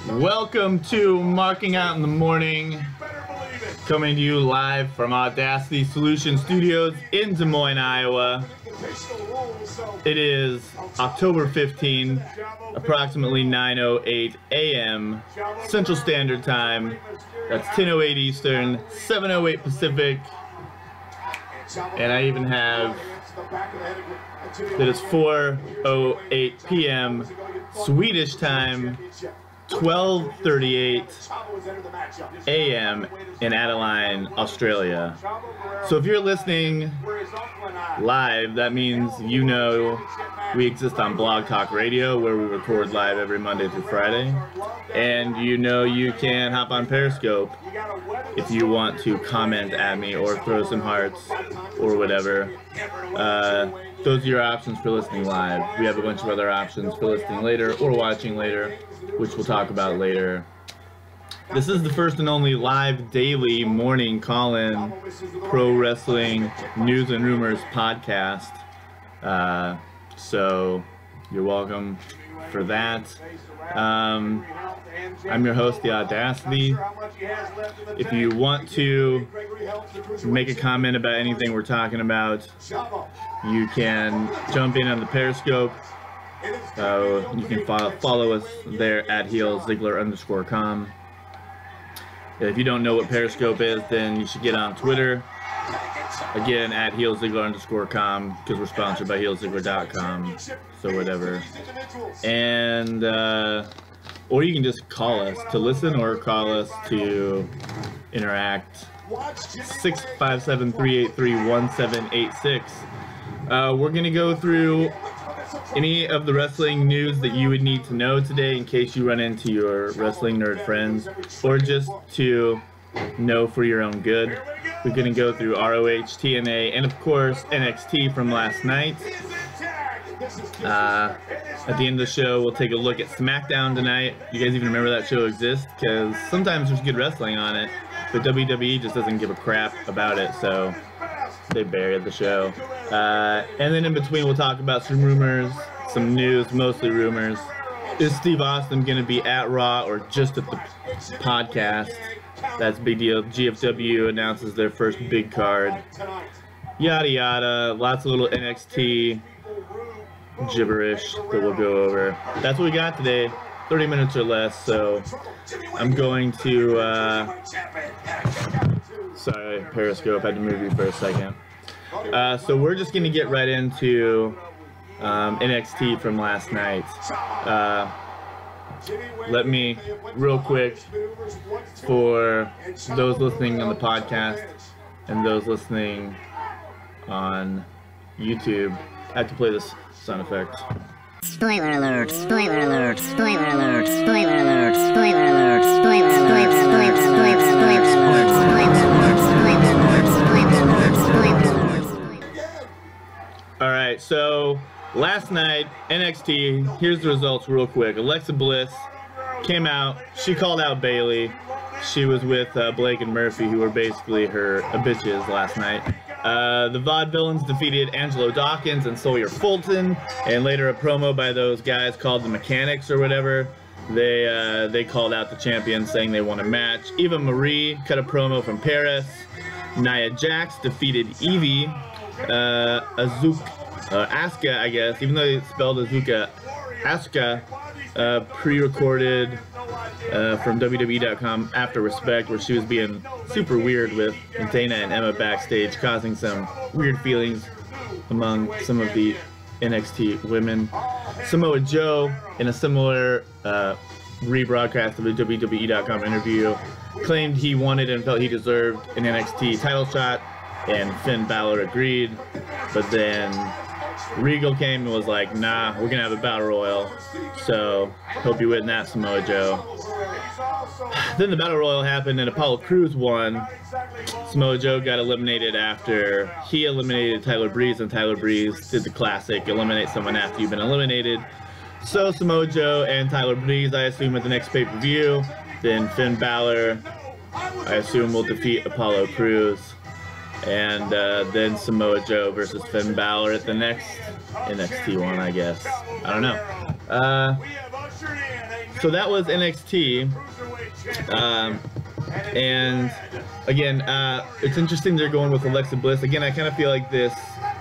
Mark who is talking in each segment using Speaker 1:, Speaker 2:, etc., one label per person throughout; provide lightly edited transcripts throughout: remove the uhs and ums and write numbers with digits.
Speaker 1: Welcome to Marking Out in the Morning, coming to you live from Audacity Solution Studios in Des Moines, Iowa. It is October 15, approximately 9:08 a.m. Central Standard Time. That's 10:08 Eastern, 7:08 Pacific, and I even have that it's 4:08 p.m. Swedish time, 12:38 a.m. in Adelaide, Australia. So if you're listening live, that means you know we exist on Blog Talk Radio, where we record live every Monday through Friday. And you know you can hop on Periscope if you want to comment at me or throw some hearts or whatever. Those are your options for listening live. We have a bunch of other options for listening later or watching later, which we'll talk about later. This is the first and only live daily morning call-in pro wrestling news and rumors podcast. So you're welcome for that. I'm your host, The Audacity. If you want to make a comment about anything we're talking about, you can jump in on the Periscope. You can follow us there at HEELZiggler.com. If you don't know what Periscope is, then you should get on Twitter. Again, at HEELZiggler.com, because we're sponsored by HEELZiggler.com. So whatever. And or you can just call us to listen or call us to interact. 657-383-1786. We're going to go through any of the wrestling news that you would need to know today in case you run into your wrestling nerd friends, or just to know for your own good. We're going to go through ROH, TNA, and of course NXT from last night. At the end of the show, we'll take a look at SmackDown tonight. You guys even remember that show exists? Because sometimes there's good wrestling on it, but WWE just doesn't give a crap about it, so they buried the show. And then in between, we'll talk about some rumors, some news, mostly rumors. Is Steve Austin going to be at Raw or just at the podcast? That's a big deal. GFW announces their first big card. Yada yada. Lots of little NXT gibberish that we'll go over. That's what we got today. 30 minutes or less, so I'm going to sorry, Periscope, had to move you for a second. So we're just going to get right into NXT from last night. Let me, real quick, for those listening on the podcast and those listening on YouTube, I have to play this sound effect.
Speaker 2: Spoiler alert, spoiler alert, spoiler alert, spoiler alert, spoiler alert, spoiler alert, spoiler alert,
Speaker 1: Alright, so last night, NXT, here's the results real quick. Alexa Bliss came out, she called out Bayley. She was with Blake and Murphy, who were basically her bitches last night. The Vaudevillains defeated Angelo Dawkins and Sawyer Fulton, and later a promo by those guys called the Mechanics or whatever. They called out the champions, saying they won a match. Eva Marie cut a promo from Paris. Nia Jax defeated Evie. Asuka, I guess, even though it's spelled Asuka, pre-recorded from WWE.com after Respect, where she was being super weird with Dana and Emma backstage, causing some weird feelings among some of the NXT women. Samoa Joe, in a similar rebroadcast of a WWE.com interview, claimed he wanted and felt he deserved an NXT title shot, and Finn Balor agreed, but then Regal came and was like, nah, we're gonna have a battle royal, so hope you win that, Samoa Joe. Then the battle royal happened and Apollo Crews won. Samoa Joe got eliminated after he eliminated Tyler Breeze, and Tyler Breeze did the classic, eliminate someone after you've been eliminated. So Samoa Joe and Tyler Breeze, I assume, at the next pay-per-view. Then Finn Balor, I assume, will defeat Apollo Crews. And then Samoa Joe versus Finn Balor at the next NXT one, I guess. I don't know. So that was NXT. And again, it's interesting they're going with Alexa Bliss. Again, I kind of feel like this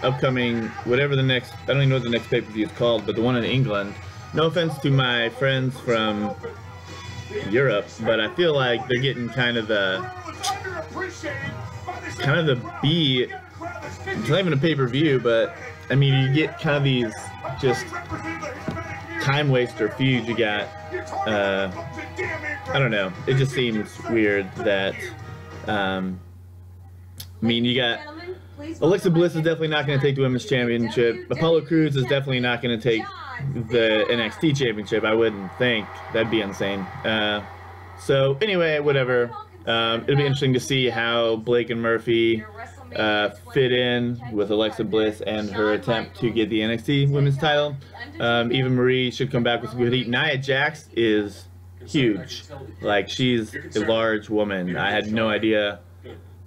Speaker 1: upcoming, whatever the next, I don't even know what the next pay-per-view is called, but the one in England. No offense to my friends from Europe, but I feel like they're getting kind of the B. It's not even a pay-per-view, but I mean, you get kind of these just time waster feuds. You got, I don't know. It just seems weird that, I mean, you got Alexa Bliss is definitely not going to take the Women's Championship. Apollo Crews is definitely not going to take the NXT Championship. I wouldn't think. That'd be insane. So anyway, whatever. It'll be interesting to see how Blake and Murphy fit in with Alexa Bliss and her attempt to get the NXT Women's title. Eva Marie should come back with some good heat. Nia Jax is huge. Like, she's a large woman. I had no idea.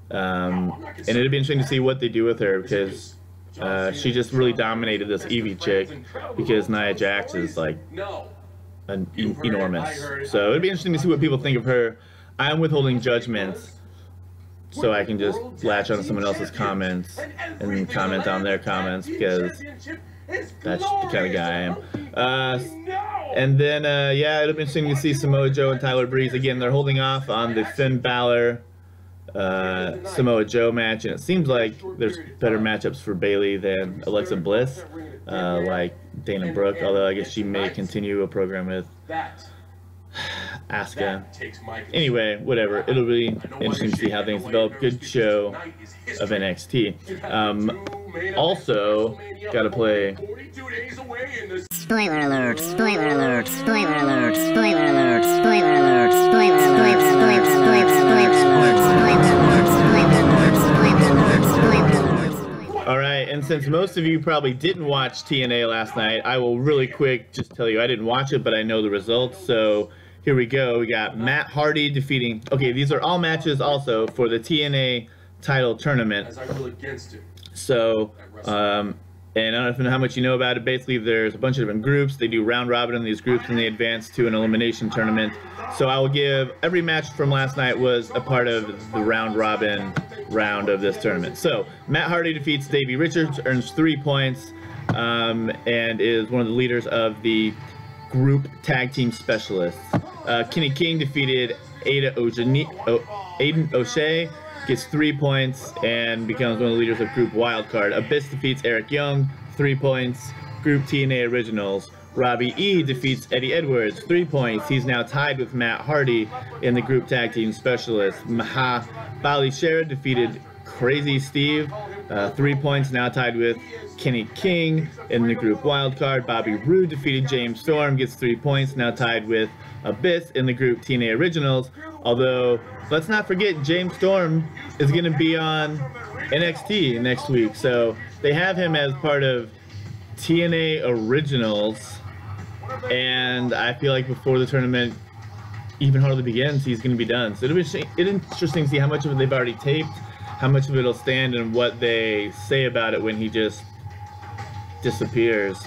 Speaker 1: And it'll be interesting to see what they do with her, because she just really dominated this Evie chick, because Nia Jax is like enormous. So it'll be interesting to see what people think of her. I'm withholding judgments so I can just latch on to someone else's comments and comment on their comments, because that's the kind of guy I am. And then, yeah, it'll be interesting to see Samoa Joe and Tyler Breeze. Again, they're holding off on the Finn Balor Samoa Joe match, and it seems like there's better matchups for Bayley than Alexa Bliss, like Dana Brooke, although I guess she may continue a program with Asuka. Anyway, whatever. It'll be interesting to see how things develop. Good show of NXT. Also, gotta play.
Speaker 2: Spoiler alert! Spoiler alert! Spoiler alert! Spoiler alert! Spoiler alert! Spoiler alert! Spoiler alert!
Speaker 1: All right, and since most of you probably didn't watch TNA last night, I will really quick just tell you I didn't watch it, but I know the results. So here we go. We got Matt Hardy defeating. Okay, these are all matches also for the TNA title tournament. So, and I don't know how much you know about it. Basically, there's a bunch of different groups. They do round robin in these groups, and they advance to an elimination tournament. So I will give every match from last night was a part of the round robin round of this tournament. So Matt Hardy defeats Davey Richards, earns 3 points, and is one of the leaders of the group tag team specialists. Kenny King defeated Aiden O'Shea, gets 3 points, and becomes one of the leaders of Group Wildcard. Abyss defeats Eric Young, 3 points. Group TNA Originals. Robbie E defeats Eddie Edwards, 3 points. He's now tied with Matt Hardy in the Group Tag Team Specialist. Maha Bali Shera defeated Crazy Steve, 3 points, now tied with Kenny King in the Group Wildcard. Bobby Roode defeated James Storm, gets 3 points, now tied with Abyss in the Group TNA Originals. Although, let's not forget, James Storm is going to be on NXT next week. So they have him as part of TNA Originals. And I feel like before the tournament even hardly begins, he's going to be done. So it'll be interesting to see how much of it they've already taped, how much of it will stand, and what they say about it when he just disappears.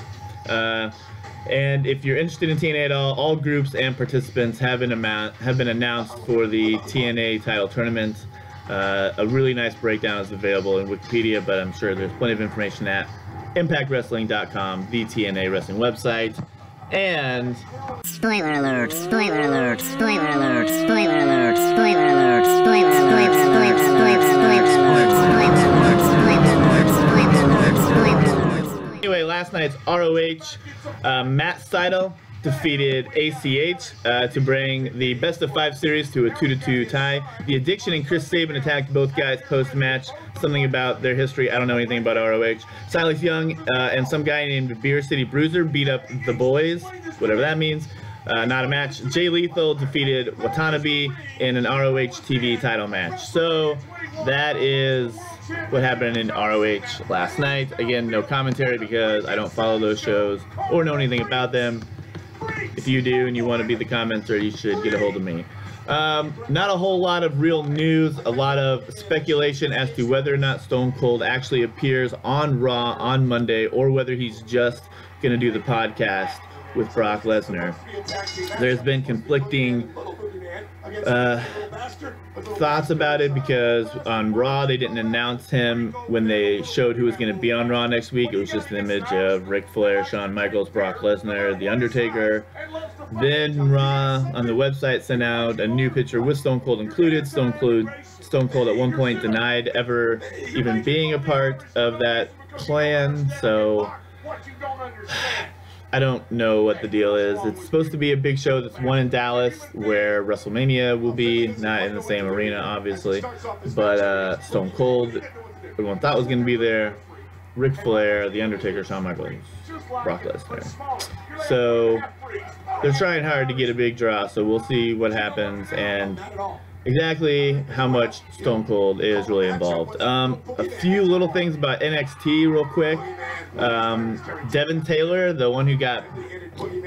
Speaker 1: And if you're interested in TNA at all groups and participants have been announced for the TNA title tournament. A really nice breakdown is available in Wikipedia, but I'm sure there's plenty of information at ImpactWrestling.com, the TNA wrestling website. And
Speaker 2: spoiler alert! Spoiler alert! Spoiler alert! Spoiler alert! Spoiler alert! Spoiler alert! Spoiler alert!
Speaker 1: Anyway, last night's ROH, Matt Seidel defeated ACH to bring the best-of-5 series to a 2-2 tie. The Addiction and Chris Sabin attacked both guys post-match. Something about their history, I don't know anything about ROH. Silas Young and some guy named Beer City Bruiser beat up the boys, whatever that means. Not a match. Jay Lethal defeated Watanabe in an ROH TV title match. So that is what happened in ROH last night. Again, no commentary because I don't follow those shows or know anything about them. If you do and you want to be the commenter, you should get a hold of me. Not a whole lot of real news, a lot of speculation as to whether or not Stone Cold actually appears on Raw on Monday, or whether he's just going to do the podcast with Brock Lesnar. There's been conflicting thoughts about it because on Raw they didn't announce him when they showed who was going to be on Raw next week. It was just an image of Ric Flair, Shawn Michaels, Brock Lesnar, The Undertaker. Then Raw on the website sent out a new picture with Stone Cold included. Stone Cold at one point denied ever even being a part of that plan, so I don't know what the deal is. It's supposed to be a big show. That's one in Dallas where WrestleMania will be, not in the same arena obviously, but Stone Cold, everyone thought was going to be there, Ric Flair, The Undertaker, Shawn Michaels, Brock Lesnar. So they're trying hard to get a big draw, so we'll see what happens and exactly how much Stone Cold is really involved. A few little things about NXT real quick. Devin Taylor, the one who got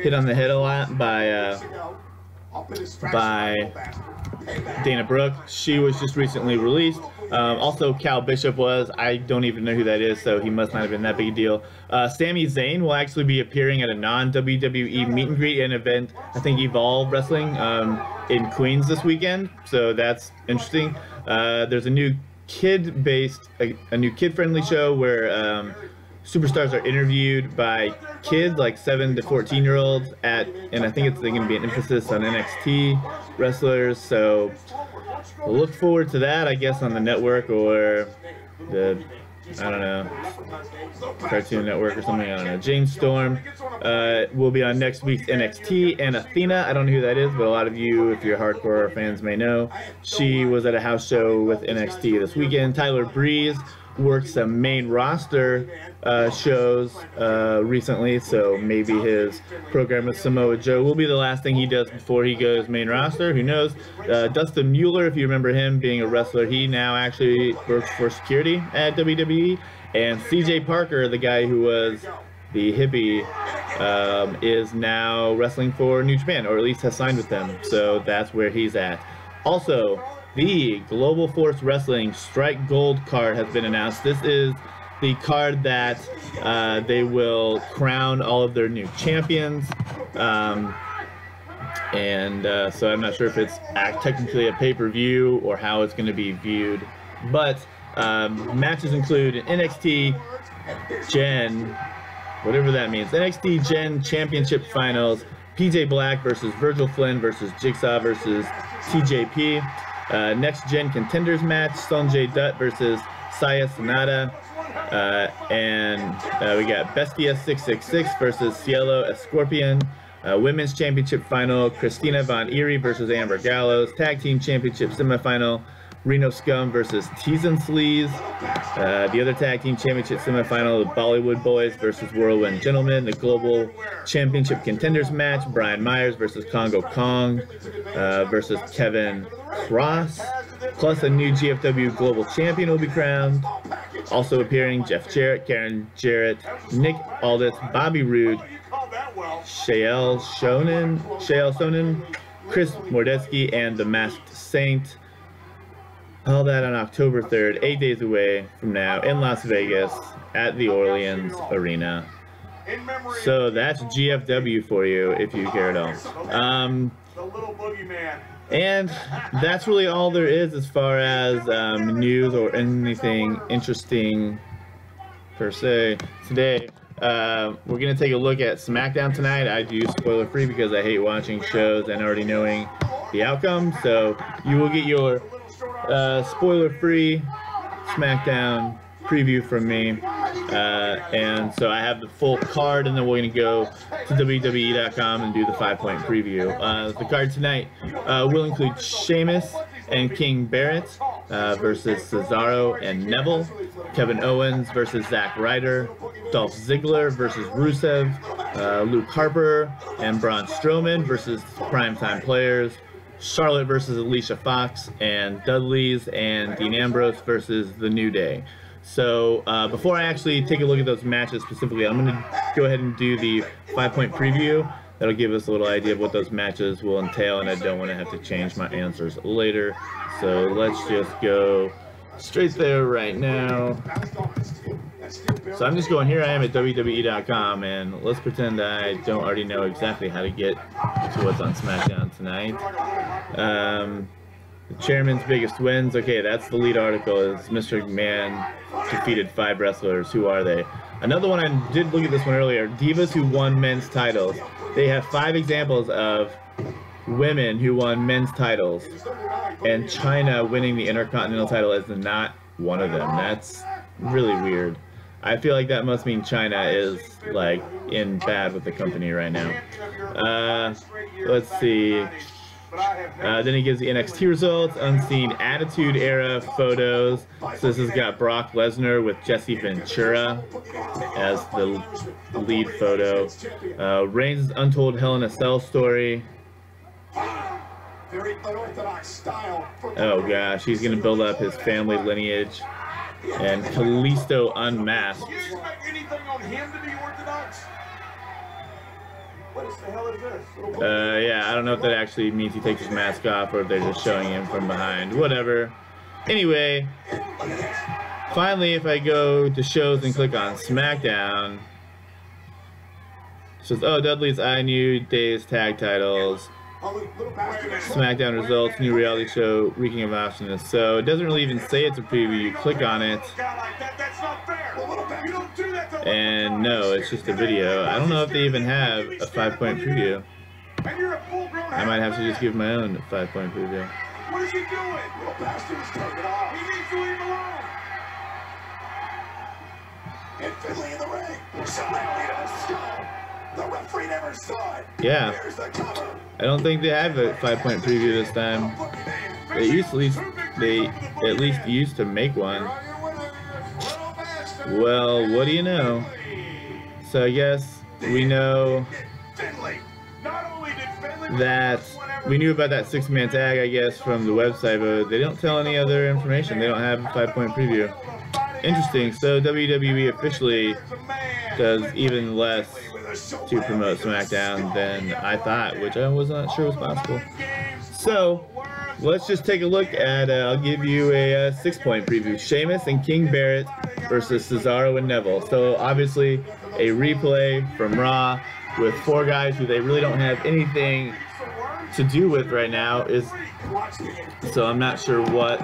Speaker 1: hit on the head a lot by Dana Brooke, she was just recently released. Also, Cal Bishop was. I don't even know who that is, so he must not have been that big a deal. Sami Zayn will actually be appearing at a non-WWE meet and greet event, I think Evolve Wrestling, in Queens this weekend, so that's interesting. There's a new a new kid-friendly show where superstars are interviewed by kids, like 7 to 14-year-olds, and I think it's going to be an emphasis on NXT wrestlers, so we'll look forward to that, I guess, on the network or the, I don't know, Cartoon Network or something, I don't know. James Storm will be on next week's NXT, and Athena, I don't know who that is, but a lot of you, if you're hardcore fans, may know. She was at a house show with NXT this weekend. Tyler Breeze worked some main roster shows recently, so maybe his program with Samoa Joe will be the last thing he does before he goes main roster. Who knows? Dustin Mueller, if you remember him being a wrestler, he now actually works for security at WWE. And CJ Parker, the guy who was the hippie, is now wrestling for New Japan, or at least has signed with them. So that's where he's at. Also, the Global Force Wrestling Strike Gold card has been announced. This is the card that they will crown all of their new champions. So I'm not sure if it's technically a pay-per-view or how it's going to be viewed. But matches include an NXT Gen, whatever that means, NXT Gen Championship Finals, PJ Black versus Virgil Flynn versus Jigsaw versus TJP. Next Gen Contenders match, Sanjay Dutt versus Saya Sanada. We got Bestia 666 versus Cielo Escorpion. Women's Championship Final, Christina Von Eerie versus Amber Gallows. Tag Team Championship Semifinal, Reno Scum versus T's and Sleaze. The other Tag Team Championship Semifinal, the Bollywood Boys versus Whirlwind Gentlemen. The Global Championship Contenders match, Brian Myers versus Congo Kong versus Kevin Cross. Plus a new GFW Global Champion will be crowned. Also appearing Jeff Jarrett, Karen Jarrett, Nick Aldis, Bobby Roode, Shael Sonnen, Chris Mordetsky, and the Masked Saint. All that on October 3rd, 8 days away from now, in Las Vegas at the Orleans Arena. So that's GFW for you, if you care at all. And that's really all there is as far as news or anything interesting per se today. We're going to take a look at SmackDown tonight. I do spoiler free because I hate watching shows and already knowing the outcome. So you will get your spoiler free SmackDown preview from me. And so I have the full card, and then we're going to go to WWE.com and do the 5-point preview. The card tonight will include Sheamus and King Barrett versus Cesaro and Neville, Kevin Owens versus Zack Ryder, Dolph Ziggler versus Rusev, Luke Harper and Braun Strowman versus Primetime Players, Charlotte versus Alicia Fox, and Dudley's and Dean Ambrose versus The New Day. So before I actually take a look at those matches specifically, I'm going to go ahead and do the 5-point preview. That'll give us a little idea of what those matches will entail, and I don't want to have to change my answers later. So let's just go straight there right now. So I'm just going, here I am at WWE.com, and let's pretend I don't already know exactly how to get to what's on SmackDown tonight. The chairman's biggest wins. Okay, that's the lead article, is Mr. McMahon defeated 5 wrestlers. Who are they? Another one, I did look at this one earlier, Divas who won men's titles. They have 5 examples of women who won men's titles, and China winning the Intercontinental title is not one of them. That's really weird. I feel like that must mean China is like in bad with the company right now. Let's see. Then he gives the NXT results, unseen Attitude Era photos. So this has got Brock Lesnar with Jesse Ventura as the lead photo. Reigns' untold Hell in a Cell story. Oh gosh, he's gonna build up his family lineage. And Kalisto unmasked.
Speaker 3: Do you expect anything on him to be orthodox? What the hell is this?
Speaker 1: Yeah, I don't know if that actually means he takes his mask off or if they're just showing him from behind. Whatever. Anyway, finally, if I go to shows and click on SmackDown, it says, oh, Dudley's New Day's tag titles. SmackDown results, new reality show, reeking of awesomeness. So it doesn't really even say it's a preview. You click on it, and no, it's just a video. I don't know if they even have a 5-point preview. I might have to just give my own 5-point preview.
Speaker 3: What is he doing? Little bastard is taking off. He needs to leave alone. And Finley in the ring. Lead to the skull. The referee never saw it.
Speaker 1: Yeah. I don't think they have a 5-point preview this time. They at least used to make one. Well, what do you know? So I guess we know that we knew about that 6-man tag, I guess, from the website, but they don't tell any other information. They don't have a 5-point preview. Interesting. So WWE officially does even less to promote SmackDown than I thought, which I was not sure was possible. So let's just take a look at, I'll give you a 6-point preview. Sheamus and King Barrett versus Cesaro and Neville. So obviously a replay from Raw with 4 guys who they really don't have anything to do with right now. So I'm not sure what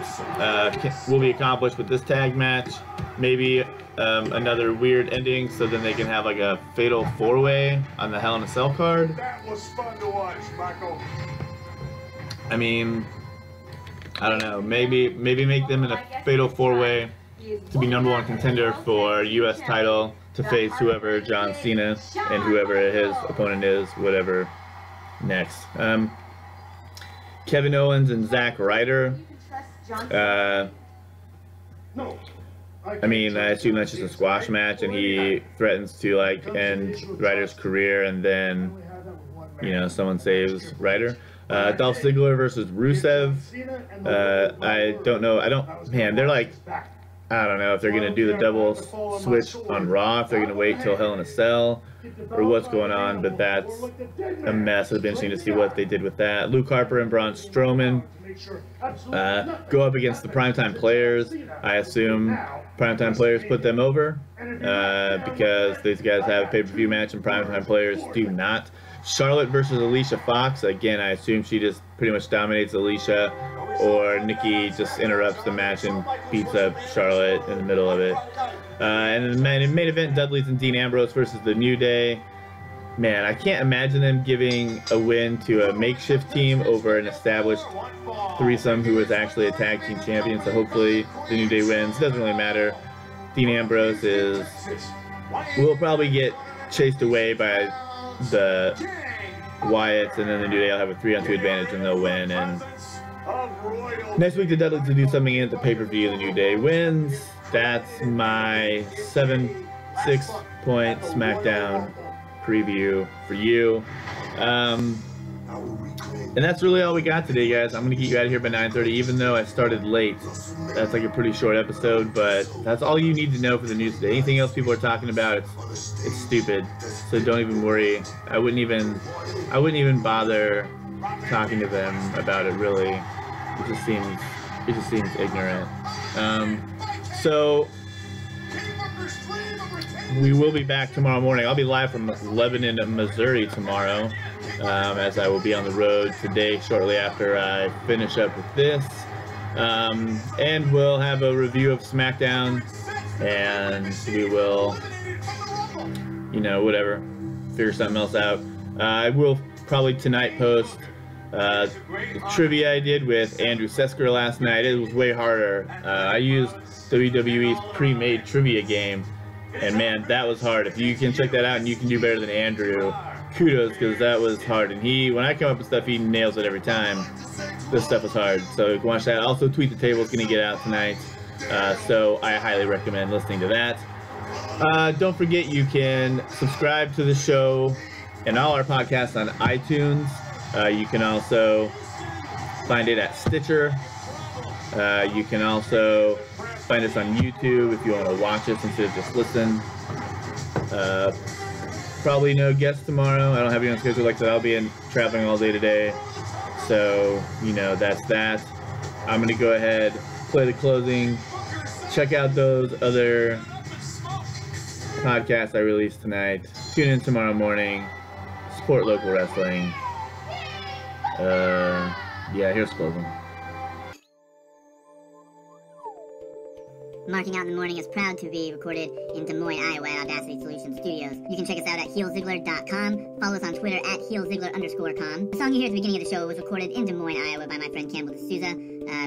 Speaker 1: will be accomplished with this tag match. Maybe another weird ending, so then they can have like a fatal 4-way on the Hell in a Cell card.
Speaker 3: That was fun to watch, Michael.
Speaker 1: I mean, I don't know. Maybe make them in a fatal 4-way to be #1 contender for U.S. title to face whoever John Cena and whoever his opponent is, whatever next. Kevin Owens and Zack Ryder. I mean, I assume that's just a squash match, and he threatens to like end Ryder's career, and then, you know, someone saves Ryder. Dolph Ziggler versus Rusev. I don't know. Man, they're like, I don't know if they're gonna do the double switch on Raw, if they're gonna wait till Hell in a Cell, or what's going on. But that's a mess. It'll be interesting to see what they did with that. Luke Harper and Braun Strowman go up against the Primetime Players. I assume Primetime Players put them over because these guys have a pay-per-view match and Primetime Players do not. Charlotte versus Alicia Fox. Again, I assume she just pretty much dominates Alicia, or Nikki just interrupts the match and beats up Charlotte in the middle of it. And in the main event, Dudley's and Dean Ambrose versus the New Day. Man, I can't imagine them giving a win to a makeshift team over an established threesome who was actually a tag team champion. So hopefully the New Day wins. It doesn't really matter. Dean Ambrose will probably get chased away by the Wyatts, and then the New Day will have a 3-on-2 advantage and they'll win. And next week the Dudleys to do something in the pay-per-view. The New Day wins. That's my 6-point SmackDown preview for you. And that's really all we got today, guys. I'm gonna get you out of here by 9:30, even though I started late. That's like a pretty short episode, but that's all you need to know for the news today. Anything else people are talking about, it's stupid. So don't even worry. I wouldn't even bother talking to them about it. Really, it just seems ignorant. So we will be back tomorrow morning. I'll be live from Lebanon, Missouri tomorrow, as I will be on the road today shortly after I finish up with this. And we'll have a review of SmackDown, and we will, you know, whatever, figure something else out. I will probably tonight post the trivia I did with Andrew Sesker last night. It was way harder. I used WWE's pre-made trivia game, and man, that was hard. If you can check that out and you can do better than Andrew, kudos, because that was hard. And when I come up with stuff, he nails it every time. This stuff is hard, so you can watch that. Also, Tweet the Table is going to get out tonight, so I highly recommend listening to that. Don't forget, you can subscribe to the show and all our podcasts on iTunes. You can also find it at Stitcher. You can also find us on YouTube if you want to watch us instead of just listen. Probably no guests tomorrow. I don't have any on schedule. Like I said, I'll be traveling all day today. So, you know, that's that. I'm going to go ahead, play the closing. Check out those other podcasts I released tonight. Tune in tomorrow morning. Support local wrestling. Yeah, here's closing.
Speaker 2: Marking Out in the Morning is proud to be recorded in Des Moines, Iowa at Audacity Solutions Studios. You can check us out at HEELZiggler.com. Follow us on Twitter at HEELZiggler_com. The song you hear at the beginning of the show was recorded in Des Moines, Iowa by my friend Campbell D'Souza,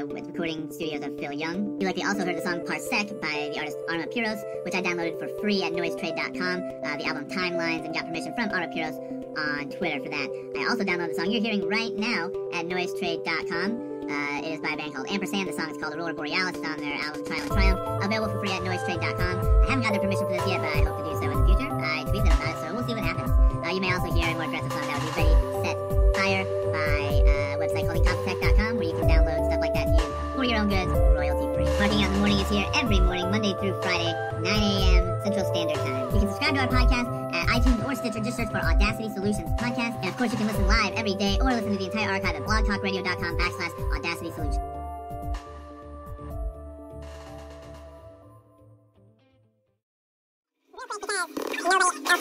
Speaker 2: with recording studios of Phil Young. You likely also heard the song Parsec by the artist Arma Puros, which I downloaded for free at noisetrade.com, the album Timelines, and got permission from Arma Puros on Twitter for that. I also downloaded the song you're hearing right now at noisetrade.com. It is by a band called Ampersand. The song is called Aurora Borealis. It's on their album Trial and Triumph. Available for free at noisetrade.com. I haven't got their permission for this yet, but I hope to do so in the future. I tweet them about it, so we'll see what happens. You may also hear a more aggressive song that would be Ready, Set, Fire by a website called incompetech.com, where you can download stuff like that to use for your own goods, royalty-free. Marking Out in the Morning is here every morning, Monday through Friday, 9 a.m. Central Standard Time. You can subscribe to our podcast at iTunes or Stitcher. Just search for Audacity Solutions Podcast. And of course, you can listen live every day or listen to the entire archive at blogtalkradio.com/Audacity Solutions.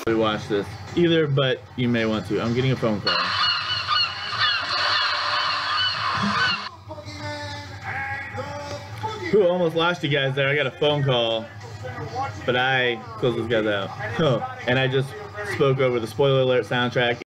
Speaker 1: We watch this either, but you may want to. I'm getting a phone call. Ooh, almost lost you guys there. I got a phone call, but I closed those guys out. Oh, and I just spoke over the spoiler alert soundtrack.